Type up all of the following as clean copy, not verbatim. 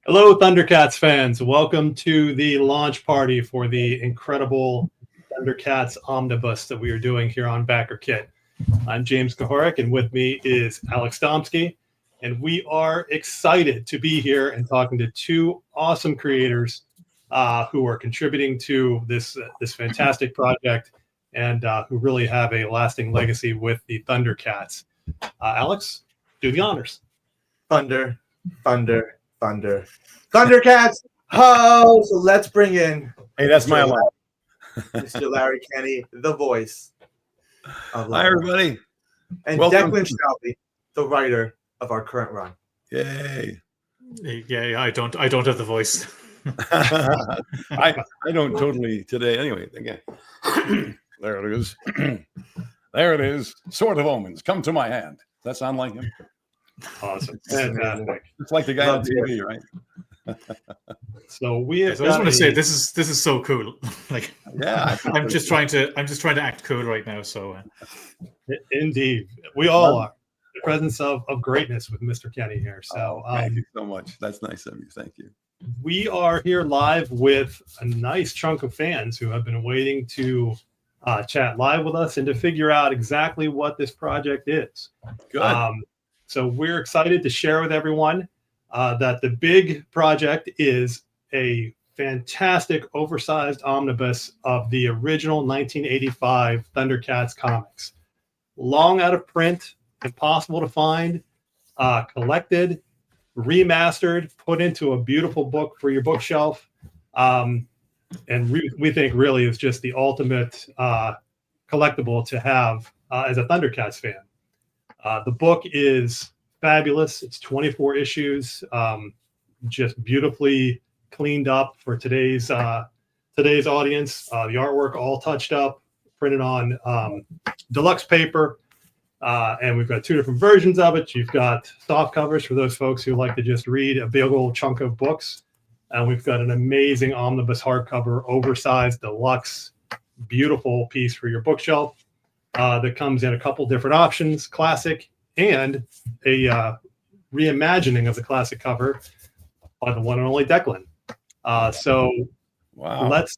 Hello, Thundercats fans. Welcome to the launch party for the incredible Thundercats Omnibus that we are doing here on Backerkit. I'm James KUHORIC, and with me is Alex DOMSKY, and we are excited to be here and talking to two awesome creators who are contributing to this fantastic project and who really have a lasting legacy with the Thundercats. Alex, do the honors. Thunder, thunder, thunder. Thundercats! Ho! So let's bring in. Hey, that's my line. Mr. Larry Kenney, the voice of Hi, everybody. And Welcome. Declan Shalvey, the writer of our current run. Yay. Yeah, I don't have the voice. I don't totally today. Anyway, again. There it is. There it is. Sword of Omens. Come to my hand. Does that sound like him? Awesome. Fantastic. It's like the guy on TV, right? So we have I just want to say this is so cool. Like, yeah, I'm just trying to act cool right now. So indeed, we all are. The presence of greatness with Mr. Kenney here. So thank you so much. That's nice of you. Thank you. We are here live with a nice chunk of fans who have been waiting to chat live with us and to figure out exactly what this project is. Good. So we're excited to share with everyone that the big project is a fantastic oversized omnibus of the original 1985 Thundercats comics. Long out of print, impossible to find, collected, remastered, put into a beautiful book for your bookshelf. And we think really is just the ultimate collectible to have as a Thundercats fan. The book is fabulous. It's 24 issues, just beautifully cleaned up for today's audience. The artwork all touched up, printed on deluxe paper, and we've got two different versions of it. You've got soft covers for those folks who like to just read a big old chunk of books, and we've got an amazing omnibus hardcover, oversized deluxe, beautiful piece for your bookshelf. That comes in a couple different options, classic and a reimagining of the classic cover by the one and only Declan. So Wow. let's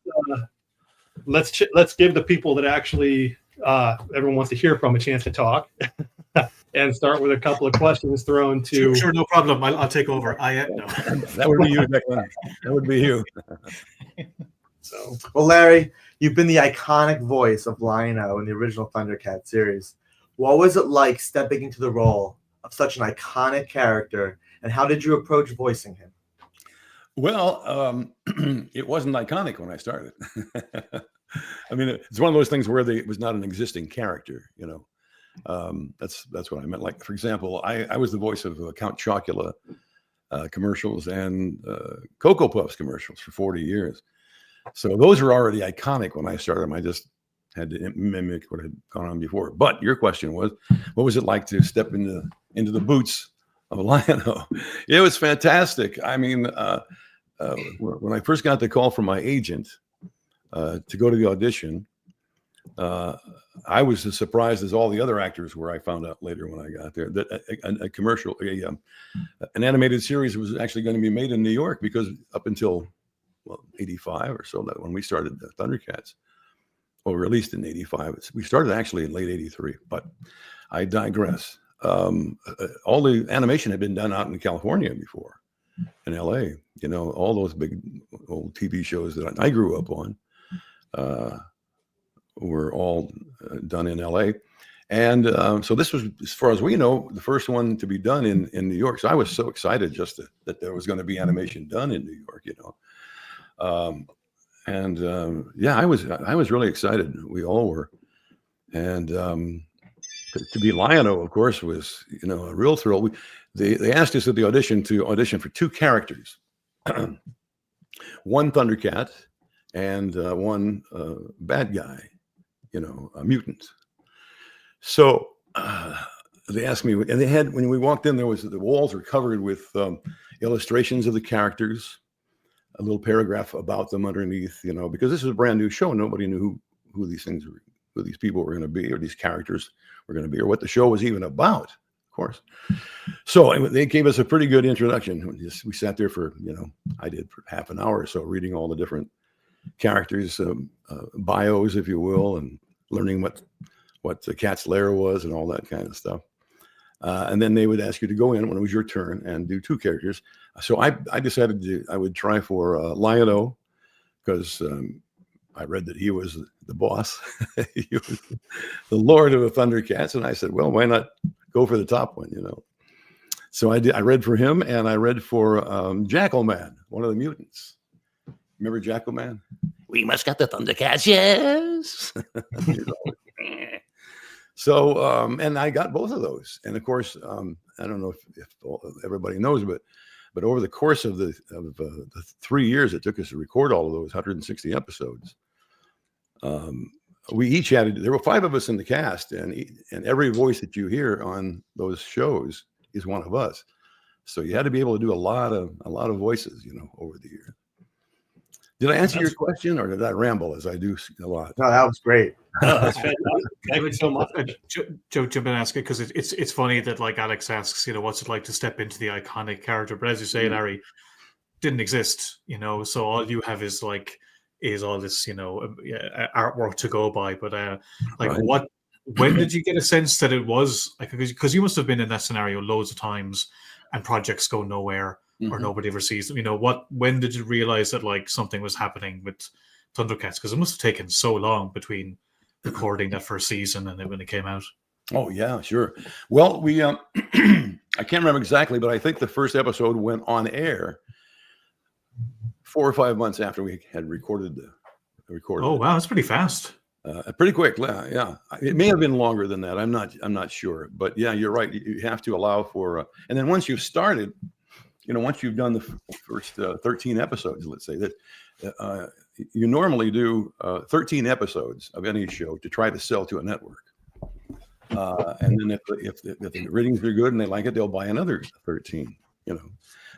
give the people that actually everyone wants to hear from a chance to talk and start with a couple of questions thrown to. sure, no problem. I'll take over. No. That would be you, Declan. That would be you. So, Well, Larry, you've been the iconic voice of Lion-O in the original Thundercats series. What was it like stepping into the role of such an iconic character, and how did you approach voicing him? Well, it wasn't iconic when I started. I mean, it's one of those things where it was not an existing character, you know. That's what I meant. Like, for example, I was the voice of Count Chocula commercials and Cocoa Puffs commercials for 40 years. So those were already iconic when I started them. I just had to mimic what had gone on before. But your question was, what was it like to step into the boots of a Lion-O? It was fantastic. I mean, when I first got the call from my agent to go to the audition, I was as surprised as all the other actors were. I found out later when I got there that a commercial, an animated series was actually going to be made in New York, because up until 85 or so, that when we started the Thundercats, or released in 85. We started actually in late 83, but I digress. All the animation had been done out in California before, in LA. You know, all those big old TV shows that I grew up on were all done in LA. And so this was, as far as we know, the first one to be done in New York. So I was so excited just that there was going to be animation done in New York, you know. Yeah, I was really excited. We all were. And to be Lion-O, of course, was, you know, a real thrill. They asked us at the audition to audition for two characters, one Thundercat and one bad guy, you know, a mutant. So they asked me, and they had, when we walked in, the walls were covered with illustrations of the characters, a little paragraph about them underneath, you know, because this was a brand new show. Nobody knew who these things were, who these people were going to be, or these characters were going to be, or what the show was even about, course. So they gave us a pretty good introduction. We sat there for, I did for half an hour or so, reading all the different characters, bios, if you will, and learning what the cat's lair was and all that kind of stuff. And then they would ask you to go in when it was your turn and do 2 characters. So I decided I would try for Lion-O, because I read that he was the boss. He was the Lord of the Thundercats. And I said, well, why not go for the top one, So I read for him, and I read for Jackalman, one of the mutants. Remember Jackalman? We must get the Thundercats, yes. So, and I got both of those. And of course, I don't know if everybody knows, but over the course of the 3 years it took us to record all of those 160 episodes, we each there were 5 of us in the cast, and every voice that you hear on those shows is one of us. So you had to be able to do a lot of voices, over the years. Did I answer your question, or did I ramble as I do a lot? No, that was great. That's fantastic. Thank you so much. Joe, jump in and ask it, because it's funny that, like, Alex asks, what's it like to step into the iconic character? But as you say, Larry, didn't exist, so all you have is all this, artwork to go by. But Right. when did you get a sense that it was like, because you must have been in that scenario loads of times, and projects go nowhere, or nobody ever sees them. When did you realize that something was happening with Thundercats? Because it must have taken so long between recording that first season and then when it came out. Oh yeah, sure. Well, we I can't remember exactly, but I think the first episode went on air 4 or 5 months after we had recorded Oh wow, that's pretty fast. Pretty quick, yeah. It may have been longer than that. I'm not sure, but yeah, you're right. You have to allow for, and then once you've started, once you've done the first 13 episodes, let's say that you normally do 13 episodes of any show to try to sell to a network, and then if the ratings are good and they like it, they'll buy another 13.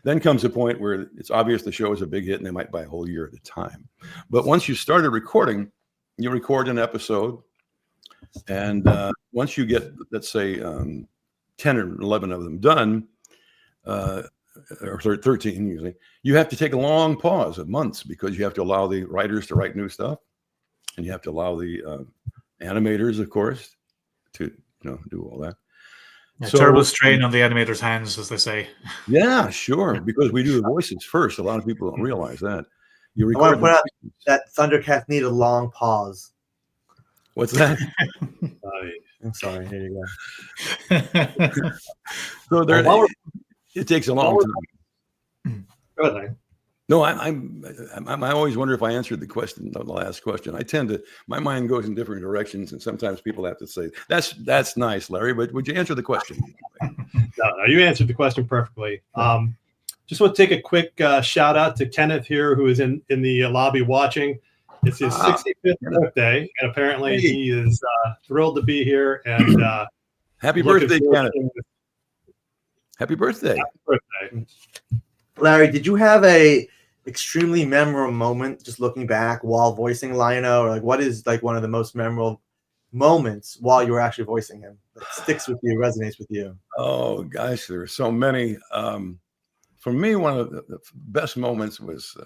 Then comes a point where it's obvious the show is a big hit, and they might buy a whole year at a time. But once you started recording, you record an episode, and once you get, let's say, 10 or 11 of them done, or 13 usually, you have to take a long pause of months, because you have to allow the writers to write new stuff, and you have to allow the animators, of course, to do all that. Yeah, So, terrible strain on the animators' hands, as they say. Yeah, sure, because we do the voices first. A lot of people don't realize that. You I want record to point out that Thundercats need a long pause. What's that? I'm sorry. Here you go. So there, it takes a long time. Go ahead. No, I always wonder if I answered the last question. My mind goes in different directions, and sometimes people have to say, that's nice, Larry, but would you answer the question? No, you answered the question perfectly. Just want to take a quick shout out to Kenneth here, who is in the lobby watching. It's his 65th birthday, and apparently he is thrilled to be here. And happy birthday, Kenneth! Happy birthday! Happy birthday, Larry. Did you have a extremely memorable moment just looking back while voicing Lion-O, or what is one of the most memorable moments while you were actually voicing him that sticks with you, resonates with you? Oh gosh, there are so many. For me, one of the best moments was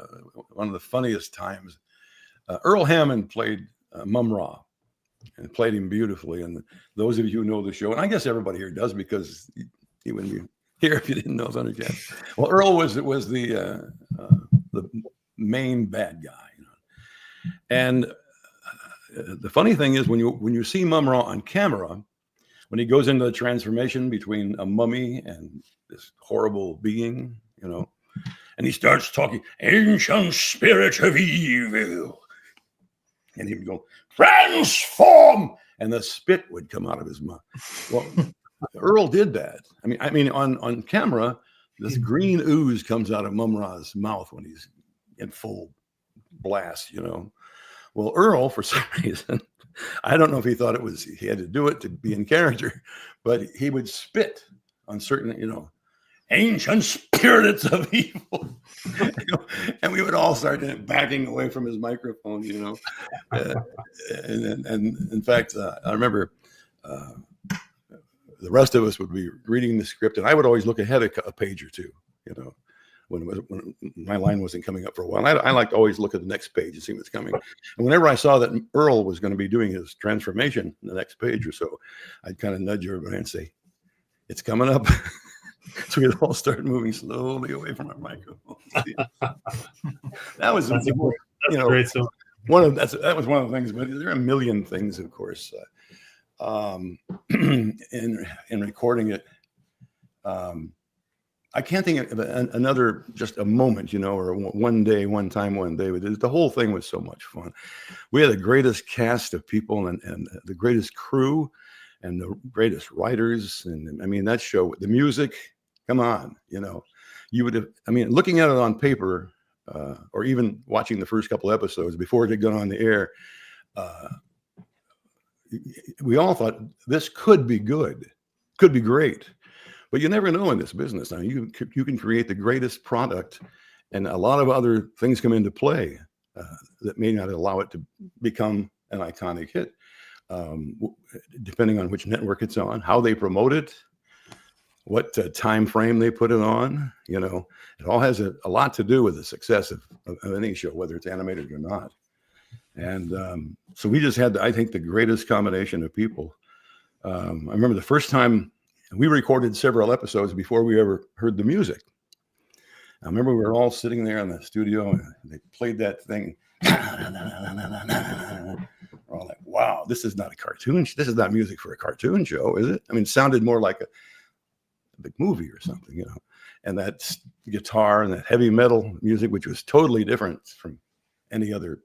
one of the funniest times. Earl Hammond played Mum-Ra, and played him beautifully. And those of you who know the show, and I guess everybody here does, because he wouldn't be here if you didn't know Thundercats. Well, Earl was the main bad guy, and the funny thing is when you see Mum-Ra on camera, when he goes into the transformation between a mummy and this horrible being, and he starts talking, ancient spirit of evil, and he would go, transform, and the spit would come out of his mouth. Well, Earl did that. I mean, on camera, this green ooze comes out of Mum-Ra's mouth when he's in full blast, Well, Earl, for some reason, I don't know if he thought he had to do it to be in character, but he would spit on certain, ancient spirits of evil, and we would all start backing away from his microphone, and in fact, I remember the rest of us would be reading the script, and I would always look ahead a page or two, you know, when my line wasn't coming up for a while. I like to always look at the next page and see what's coming. And whenever I saw that Earl was going to be doing his transformation in the next page or so, I'd kind of nudge everybody and say, it's coming up. So we'd all start moving slowly away from our microphone. That was, That's you know, great. So that was one of the things, but there are a million things, of course, in recording it. I can't think of another, just a moment, you know, or one day, but the whole thing was so much fun. We had the greatest cast of people and the greatest crew and the greatest writers. And I mean, that show, the music, come on, you know, you would have, I mean, looking at it on paper, or even watching the first couple episodes before it had gone on the air, we all thought this could be good, could be great. But you never know in this business. Now you can create the greatest product, and a lot of other things come into play that may not allow it to become an iconic hit, depending on which network it's on, how they promote it, what time frame they put it on. You know, it all has a lot to do with the success of any show, whether it's animated or not. And so we just had, I think, the greatest combination of people. I remember the first time. We recorded several episodes before we ever heard the music. I remember we were all sitting there in the studio and they played that thing. We're all like, wow, this is not a cartoon. This is not music for a cartoon show, is it? I mean, it sounded more like a big movie or something, you know. And that guitar and that heavy metal music, which was totally different from any other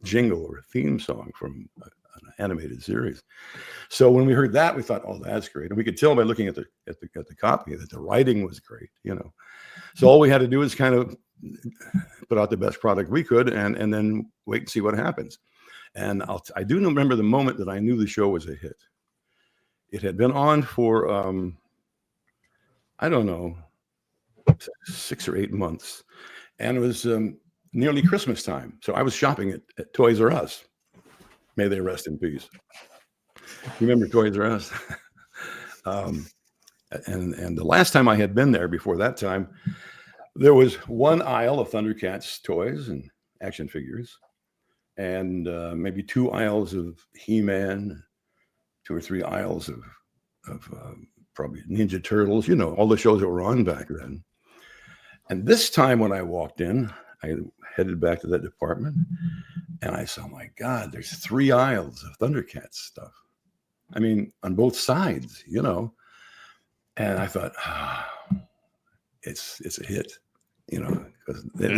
jingle or theme song from an animated series. So when we heard that, we thought, oh, that's great. And we could tell by looking at the copy that the writing was great, you know. So all we had to do is kind of put out the best product we could and then wait and see what happens. And I do remember the moment that I knew the show was a hit. It had been on for, I don't know, 6 or 8 months. And it was nearly Christmas time. So I was shopping at Toys R Us. May they rest in peace. Remember Toys R Us? And the last time I had been there before that time, there was one aisle of Thundercats toys and action figures, and maybe 2 aisles of He-Man, 2 or 3 aisles of probably Ninja Turtles, you know, all the shows that were on back then. And this time when I walked in, I headed back to that department and I saw, my God, there's 3 aisles of Thundercats stuff. I mean, on both sides, you know. And I thought, it's a hit, you know, because they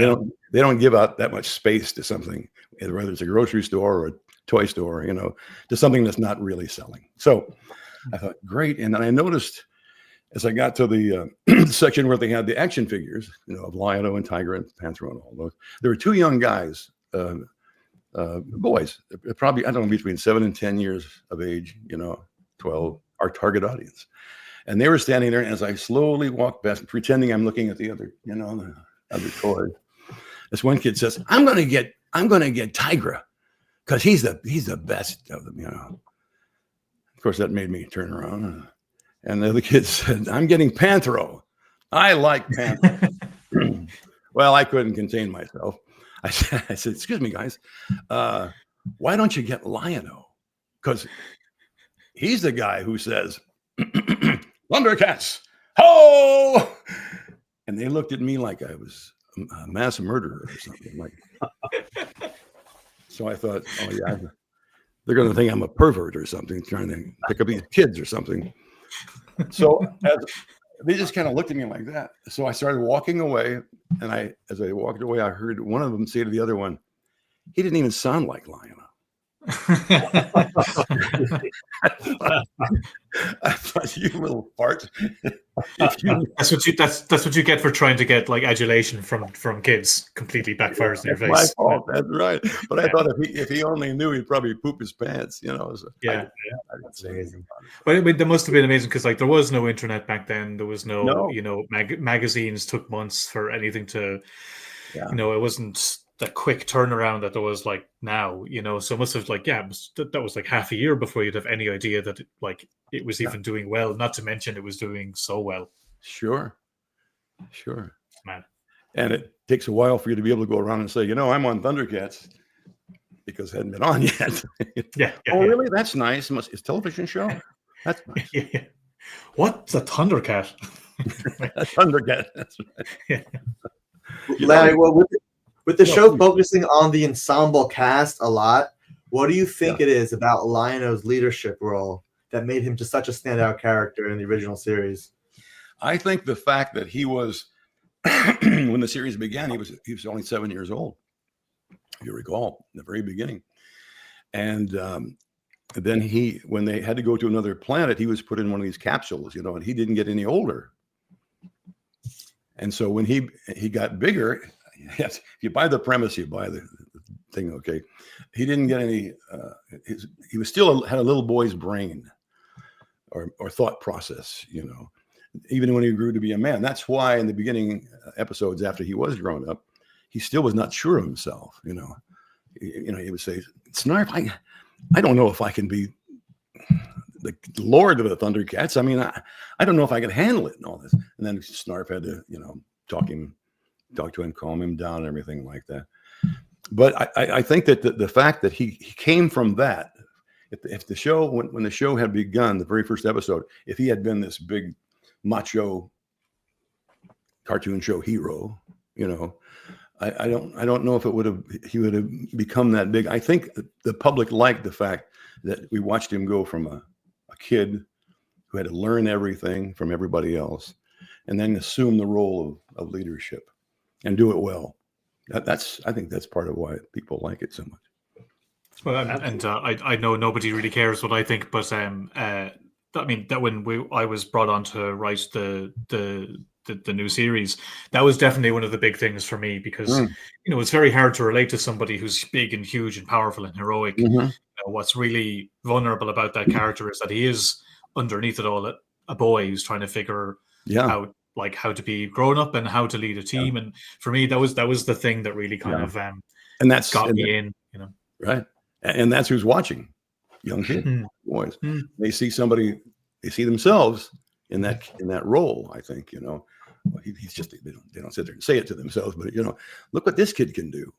don't give out that much space to something, whether it's a grocery store or a toy store, you know, to something that's not really selling. So I thought, great. And then I noticed as I got to the section where they had the action figures, you know, of Lion-O and Tiger and Panther and all those, there were 2 young guys, boys, probably, I don't know, between 7 and 10 years of age, you know, 12, our target audience. And they were standing there, and as I slowly walked past, pretending I'm looking at the other, you know, the other toys, this one kid says, I'm gonna get Tigra, because he's the best of them, you know. Of course, that made me turn around. And the other kid said, I'm getting Panthro. I like Panther. Well, I couldn't contain myself. I said, excuse me, guys, why don't you get Lion-O? Because he's the guy who says, Thundercats, ho! And they looked at me like I was a mass murderer or something. Like, so I thought, oh yeah, they're going to think I'm a pervert or something, trying to pick up these kids or something. So they just kind of looked at me like that. So I started walking away, and as I walked away, I heard one of them say to the other one, he didn't even sound like Lion-O. I thought, you little fart. That's what you get for trying to get like adulation from kids. Completely backfires in your face. My fault. That's right. But I thought if he only knew, he'd probably poop his pants. You know. So That's amazing. But that must have been amazing because like there was no internet back then. There was no. You know, magazines took months for anything to. Yeah. You know, it wasn't. quick turnaround that there was like now, so it must have like, that was like half a year before you'd have any idea that it was even doing well, not to mention it was doing so well. Sure. Man. And it takes a while for you to be able to go around and say, I'm on Thundercats, because it hadn't been on yet. Really? That's nice. It's a television show? That's nice. Yeah. What's a Thundercat? A Thundercat. That's right. Larry, well, with the show focusing on the ensemble cast a lot, what do you think it is about Lion-O's leadership role that made him just such a standout character in the original series? I think the fact that he was, when the series began, he was only 7 years old, if you recall, in the very beginning. And then when they had to go to another planet, he was put in one of these capsules, and he didn't get any older. And so when he got bigger, yes, if you buy the premise, you buy the thing, okay. He didn't get any, he was still had a little boy's brain or thought process, even when he grew to be a man. That's why in the beginning episodes after he was grown up, he still was not sure of himself, He would say, Snarf, I don't know if I can be the Lord of the Thundercats. I mean, I don't know if I can handle it and all this. And then Snarf had to, talk to him, calm him down and everything like that. But I think that the fact that he came from that, if the show, when the show had begun, the very first episode, if he had been this big macho cartoon show hero, I don't know if he would have become that big. I think the public liked the fact that we watched him go from a kid who had to learn everything from everybody else and then assume the role of leadership and do it well. I think that's part of why people like it so much. Well, and I know nobody really cares what I think, but I mean that when I was brought on to write the new series, that was definitely one of the big things for me, because it's very hard to relate to somebody who's big and huge and powerful and heroic. What's really vulnerable about that character is that he is underneath it all a boy who's trying to figure out how to be grown up and how to lead a team. And for me, that was the thing that really kind of and that's got me in. Right, and that's who's watching, young kids, boys. They see somebody, they see themselves in that role. I think he's just they don't sit there and say it to themselves, but look what this kid can do.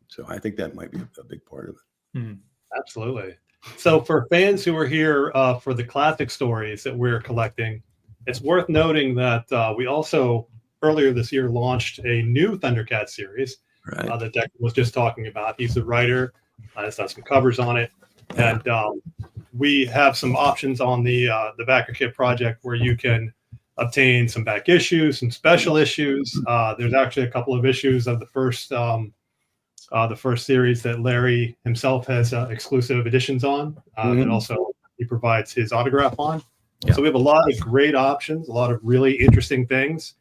So I think that might be a big part of it. Absolutely. So for fans who are here for the classic stories that we're collecting, it's worth noting that we also earlier this year launched a new Thundercats series that Declan was just talking about. He's the writer. It's got some covers on it, and we have some options on the Backerkit project where you can obtain some back issues, some special issues. There's actually a couple of issues of the first series that Larry himself has exclusive editions on. And also he provides his autograph on. So we have a lot of great options, a lot of really interesting things.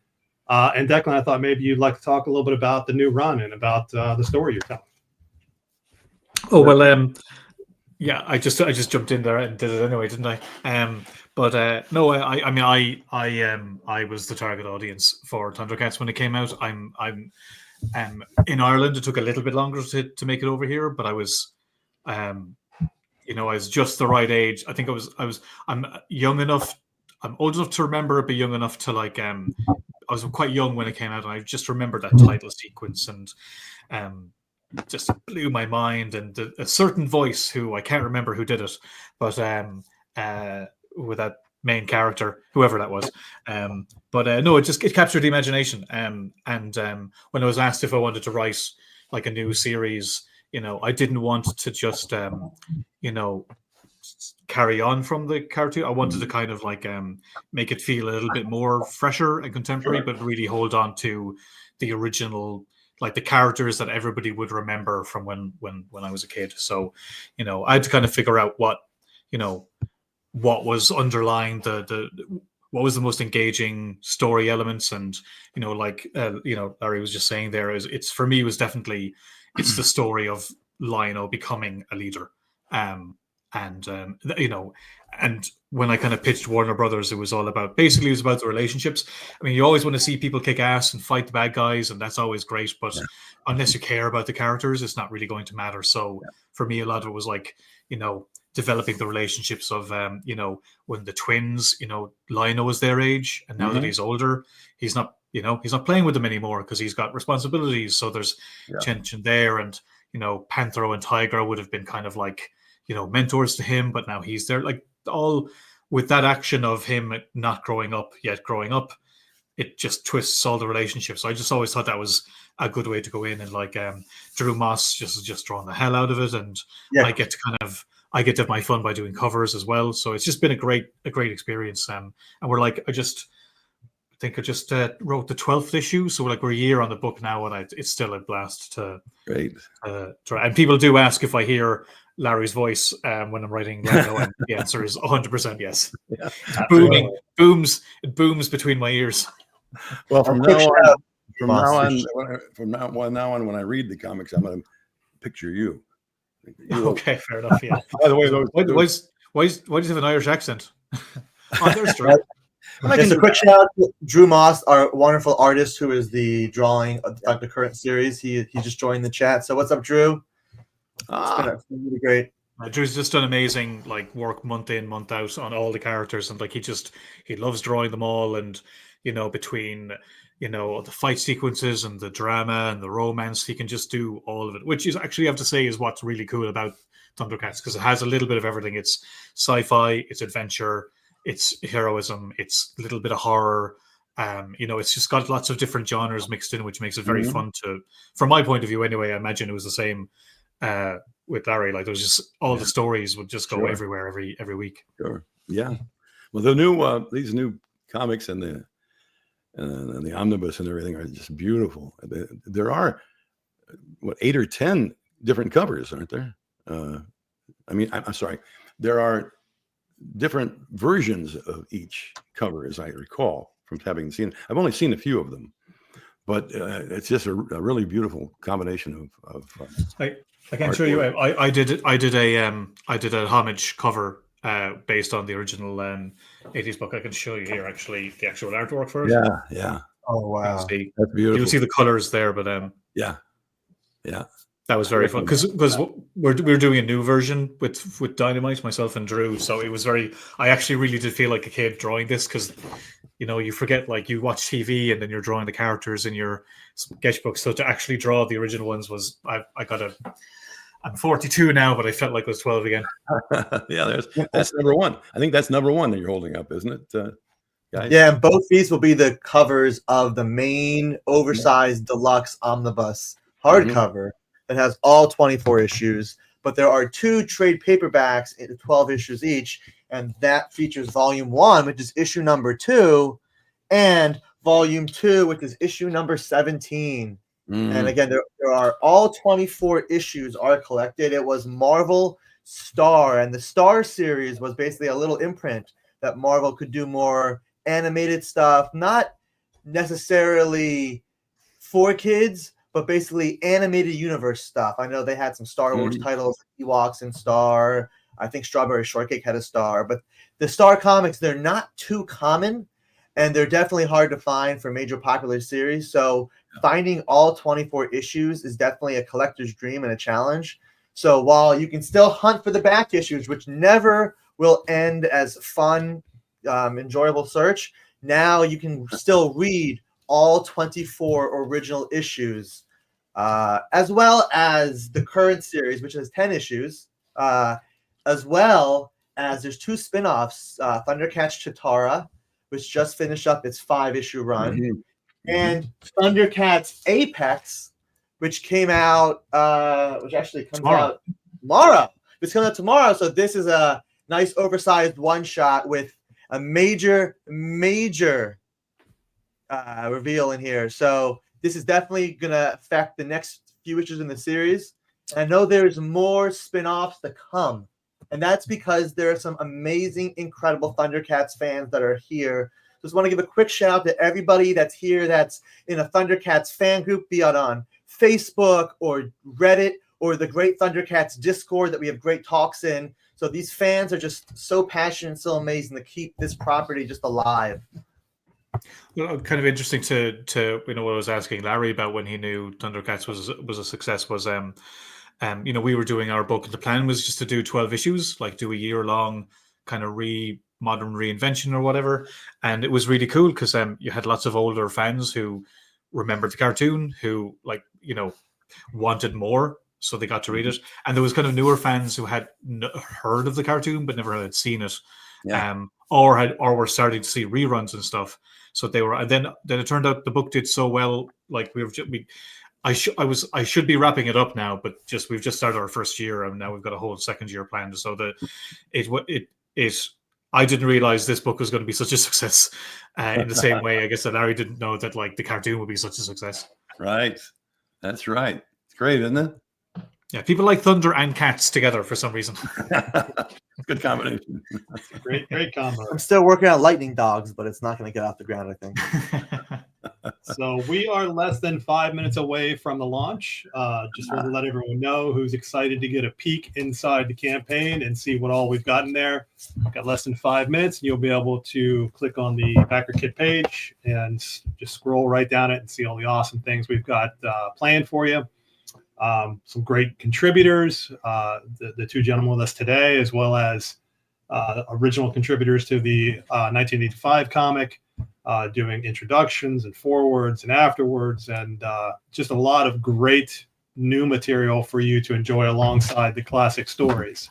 And Declan, I thought maybe you'd like to talk a little bit about the new run and about the story you're telling. Oh, well, yeah, I just jumped in there and did it anyway, didn't I? But no, I mean, I was the target audience for Thundercats when it came out. I'm in Ireland. It took a little bit longer to make it over here, but I was, I was just the right age. I think I'm young enough. I'm old enough to remember it, but young enough to I was quite young when it came out, and I just remember that title sequence and just blew my mind. And a certain voice who I can't remember who did it, but with that main character, whoever that was. No, it captured the imagination. And when I was asked if I wanted to write like a new series, I didn't want to just carry on from the cartoon. I wanted to kind of make it feel a little bit more fresher and contemporary, but really hold on to the original, like the characters that everybody would remember from when I was a kid. So, I had to kind of figure out what what was underlying what was the most engaging story elements. And Larry was just saying there, it's for me was definitely it's the story of Lion-O becoming a leader, and and when I kind of pitched Warner Brothers, it was all about the relationships. I mean, you always want to see people kick ass and fight the bad guys, and that's always great. But unless you care about the characters, it's not really going to matter. So for me, a lot of it was like, developing the relationships of, when the twins, Lionel was their age, and now that he's older, he's not playing with them anymore because he's got responsibilities. So there's tension there, and Panthro and Tiger would have been kind of like, mentors to him, but now he's there. Like, all with that action of him not growing up yet growing up, it just twists all the relationships. So I just always thought that was a good way to go in, and like Drew Moss just drawing the hell out of it, and I get to have my fun by doing covers as well. So it's just been a great experience. And we're like, I think I just wrote the 12th issue, so we're a year on the book now, and it's still a blast to try. And people do ask if I hear Larry's voice when I'm writing Lando, and the answer is 100% yes. Yeah, it booms between my ears. Well, from now on, when I read the comics, I'm going to picture you. Okay, fair enough. Yeah. By the way, why does he have an Irish accent? There's Drew. Just a quick shout out to Drew Moss, our wonderful artist who is the drawing of the current series. He just joined the chat. So what's up, Drew? It's been really great. Drew's just done amazing work month in, month out on all the characters, and he loves drawing them all, and between the fight sequences and the drama and the romance, he can just do all of it, which is actually, I have to say, is what's really cool about Thundercats, because it has a little bit of everything. It's sci-fi, it's adventure, it's heroism, it's a little bit of horror. It's just got lots of different genres mixed in, which makes it very fun to, from my point of view anyway. I imagine it was the same with Larry. Like, there was just all the stories would just go everywhere every week. Sure. Yeah. Well, the new these new comics and the omnibus and everything are just beautiful. There are 8 or 10 different covers, aren't there? I'm sorry. There are different versions of each cover, as I recall from having seen. I've only seen a few of them, but it's just a really beautiful combination of. I can show you. I did a homage cover based on the original 80s book. I can show you here actually the actual artwork for it. Yeah. Oh wow, that's beautiful. You'll see the colors there, but yeah. That was very fun because we're doing a new version with Dynamite, myself and Drew. So it was I actually really did feel like a kid drawing this, because you forget, like, you watch TV and then you're drawing the characters in your sketchbook. So to actually draw the original ones was I'm 42 now, but I felt like I was 12 again. Yeah, that's number one. I think that's number one that you're holding up, isn't it? Guys? Yeah, and both these will be the covers of the main oversized deluxe omnibus hardcover that has all 24 issues. But there are 2 trade paperbacks in 12 issues each, and that features volume 1, which is issue number 2, and volume 2, which is issue number 17. And again, there are all 24 issues are collected. It was Marvel Star, and the Star series was basically a little imprint that Marvel could do more animated stuff, not necessarily for kids, but basically animated universe stuff. I know they had some Star Wars titles, Ewoks and Star. I think Strawberry Shortcake had a Star, but the Star comics, they're not too common, and they're definitely hard to find for major popular series. So finding all 24 issues is definitely a collector's dream and a challenge. So while you can still hunt for the back issues, which never will end as fun, enjoyable search, now you can still read all 24 original issues, as well as the current series, which has 10 issues, as well as there's 2 spin-offs, Thundercats Chitara, which just finished up its 5-issue run, and Thundercats Apex, which came out, which actually comes out tomorrow. It's coming out tomorrow, so this is a nice oversized one-shot with a major reveal in here. So this is definitely going to affect the next few issues in the series. And I know there's more spin-offs to come. And that's because there are some amazing, incredible Thundercats fans that are here. Just want to give a quick shout out to everybody that's here that's in a Thundercats fan group, be it on Facebook or Reddit or the Great Thundercats Discord that we have great talks in. So these fans are just so passionate and so amazing to keep this property just alive. Well, kind of interesting to what I was asking Larry about when he knew Thundercats was a success was we were doing our book, and the plan was just to do 12 issues, like do a year-long kind of modern reinvention or whatever. And it was really cool because you had lots of older fans who remembered the cartoon, who wanted more, so they got to read it. And there was kind of newer fans who had heard of the cartoon but never had seen it, or were starting to see reruns and stuff. So they were, and then it turned out the book did so well. Like I should be wrapping it up now, but we've just started our first year, and now we've got a whole second year planned. So I didn't realize this book was going to be such a success in the same way, I guess, that Larry didn't know that like the cartoon would be such a success. Right. That's right. It's great, isn't it? Yeah, people like thunder and cats together for some reason. Good combination. Great combo. I'm still working on lightning dogs, but it's not going to get off the ground, I think. So we are less than 5 minutes away from the launch. Just want to let everyone know who's excited to get a peek inside the campaign and see what all we've got in there. Got less than 5 minutes, and you'll be able to click on the Backerkit page and just scroll right down it and see all the awesome things we've got planned for you. Some great contributors, the two gentlemen with us today, as well as original contributors to the 1985 comic, doing introductions and forwards and afterwards, and just a lot of great new material for you to enjoy alongside the classic stories.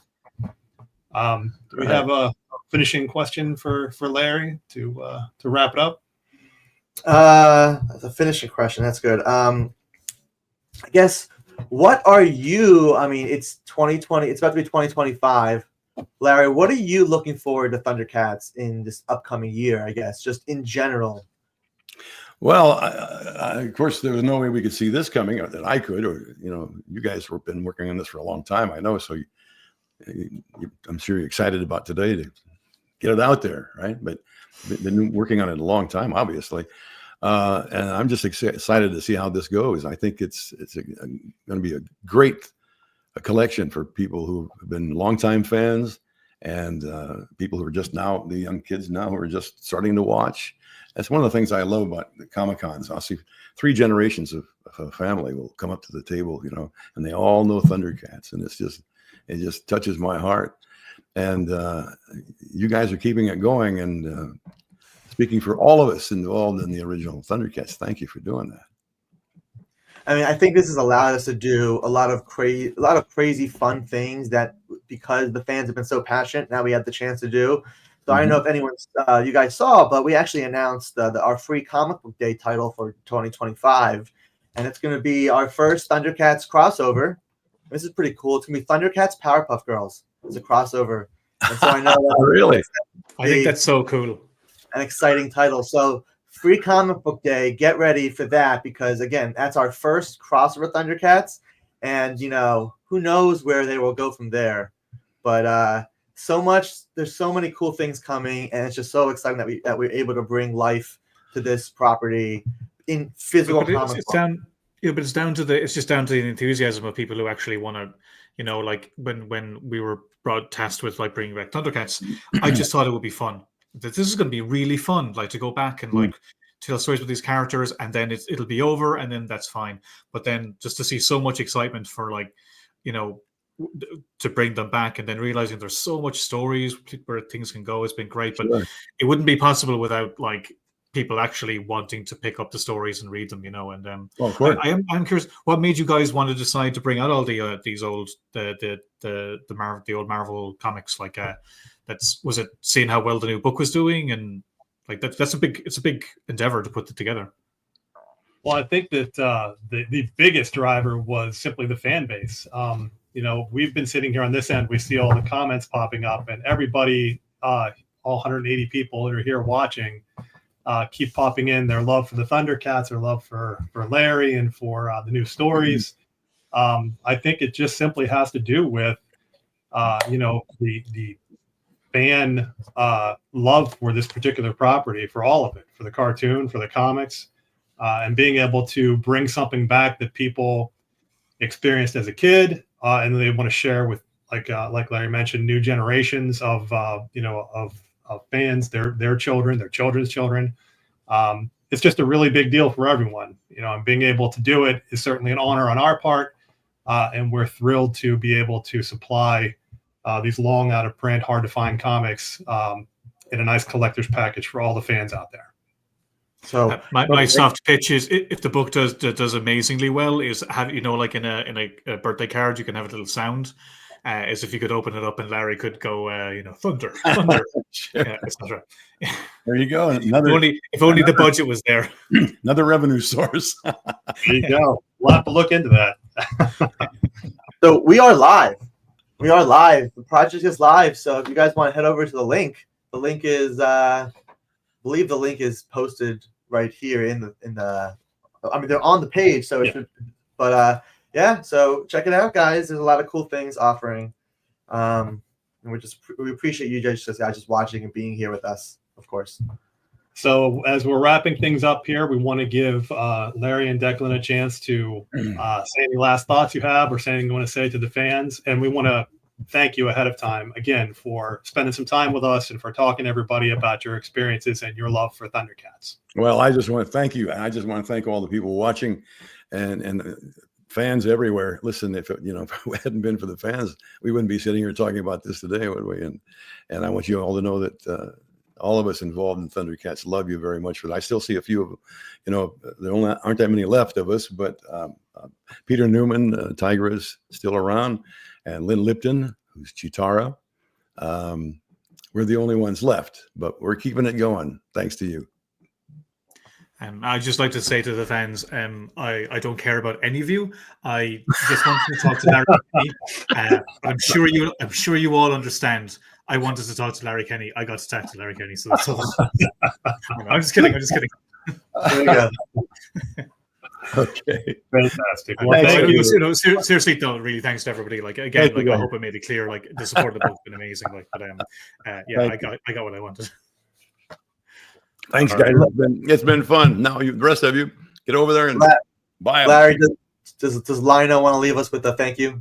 Do we have a finishing question for Larry to wrap it up? The finishing question, that's good. I guess, what are you, I mean, it's 2020, it's about to be 2025. Larry, what are you looking forward to Thundercats in this upcoming year, I guess, just in general? Well, of course, there was no way we could see this coming, or that I could, or, you guys have been working on this for a long time, I know, so I'm sure you're excited about today to get it out there, right? But been working on it a long time, obviously. And I'm just excited to see how this goes. I think it's going to be a great collection for people who have been longtime fans, and people who are just now, the young kids now who are just starting to watch. That's one of the things I love about the Comic-Cons. I'll see 3 generations of a family will come up to the table, and they all know Thundercats, and it just touches my heart. And you guys are keeping it going, and speaking for all of us involved in the original Thundercats, thank you for doing that. I mean, I think this has allowed us to do a lot of crazy fun things that, because the fans have been so passionate, now we have the chance to do. So I don't know if anyone, you guys saw, but we actually announced our free comic book day title for 2025, and it's going to be our first Thundercats crossover. This is pretty cool. It's going to be Thundercats Powerpuff Girls. It's a crossover, and so I know really, I think that's so cool. An exciting title. So free comic book day, get ready for that, because again, that's our first crossover Thundercats, and who knows where they will go from there. But there's so many cool things coming, and it's just so exciting that we're able to bring life to this property in physical comic book. But it's just down to the enthusiasm of people who actually want to, like when we were tasked with like bringing back Thundercats, I just thought it would be fun. That this is going to be really fun, like to go back and like tell stories with these characters, and then it'll be over, and then that's fine. But then just to see so much excitement for like, to bring them back, and then realizing there's so much stories where things can go, has been great. But it wouldn't be possible without like people actually wanting to pick up the stories and read them, And of course. I'm curious, what made you guys want to decide to bring out all these old the old Marvel comics? Like, was it seeing how well the new book was doing, and like it's a big endeavor to put it together. Well, I think that the biggest driver was simply the fan base. We've been sitting here on this end, we see all the comments popping up, and everybody, all 180 people that are here watching, keep popping in their love for the Thundercats, their love for Larry, and for the new stories. I think it just simply has to do with, the fan love for this particular property, for all of it, for the cartoon, for the comics, and being able to bring something back that people experienced as a kid, and they want to share with like Larry mentioned, new generations of of fans, their children, their children's children. It's just a really big deal for everyone, and being able to do it is certainly an honor on our part, and we're thrilled to be able to supply these long out of print, hard to find comics in a nice collector's package for all the fans out there. So my soft pitch is, if the book does amazingly well, is have like in a birthday card you can have a little sound, as if you could open it up and Larry could go thunder, etc. There you go. If only the budget was there. Another revenue source. There you go. We'll have to look into that. So we are live. We are live. The project is live. So if you guys want to head over to the link is I believe the link is posted right here in the I mean, they're on the page, so it should, but yeah, so check it out, guys. There's a lot of cool things offering. And we appreciate you guys just watching and being here with us, of course. So as we're wrapping things up here, we want to give Larry and Declan a chance to say any last thoughts you have or say anything you want to say to the fans. And we want to thank you ahead of time, again, for spending some time with us and for talking to everybody about your experiences and your love for Thundercats. Well, I just want to thank you. I just want to thank all the people watching and fans everywhere. Listen, if it hadn't been for the fans, we wouldn't be sitting here talking about this today, would we? And I want you all to know that all of us involved in Thundercats love you very much. But I still see a few of them. There aren't that many left of us, but Peter Newman, Tigra, is still around, and Lynn Lipton, who's Chitara. We're the only ones left, but we're keeping it going thanks to you. I'd just like to say to the fans, I don't care about any of you. I just want to talk to Larry Kenny. I'm sure you all understand. I wanted to talk to Larry Kenny. I got to talk to Larry Kenny. So I'm just kidding. There you go. Okay, fantastic. Well, thank you. Seriously, though, really, thanks to everybody. Like again, I hope I made it clear. Like the support of the book's been amazing. Like, but I got what I wanted. Thanks, guys. It's been fun. Now, the rest of you, get over there and buy them. Larry, does Lino want to leave us with a thank you?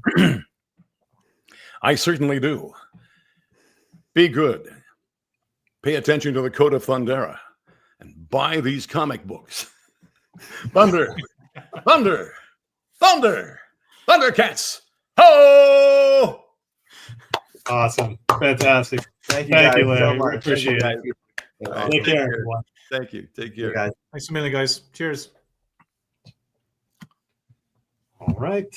I certainly do. Be good. Pay attention to the Code of Thundera and buy these comic books. Thunder, thunder, thunder, Thundercats. Ho! Awesome. Fantastic. Thank you, Larry. So much. Appreciate it. Take care, everyone. Thank you. Take care. Guys. Thanks a million, guys. Cheers. All right.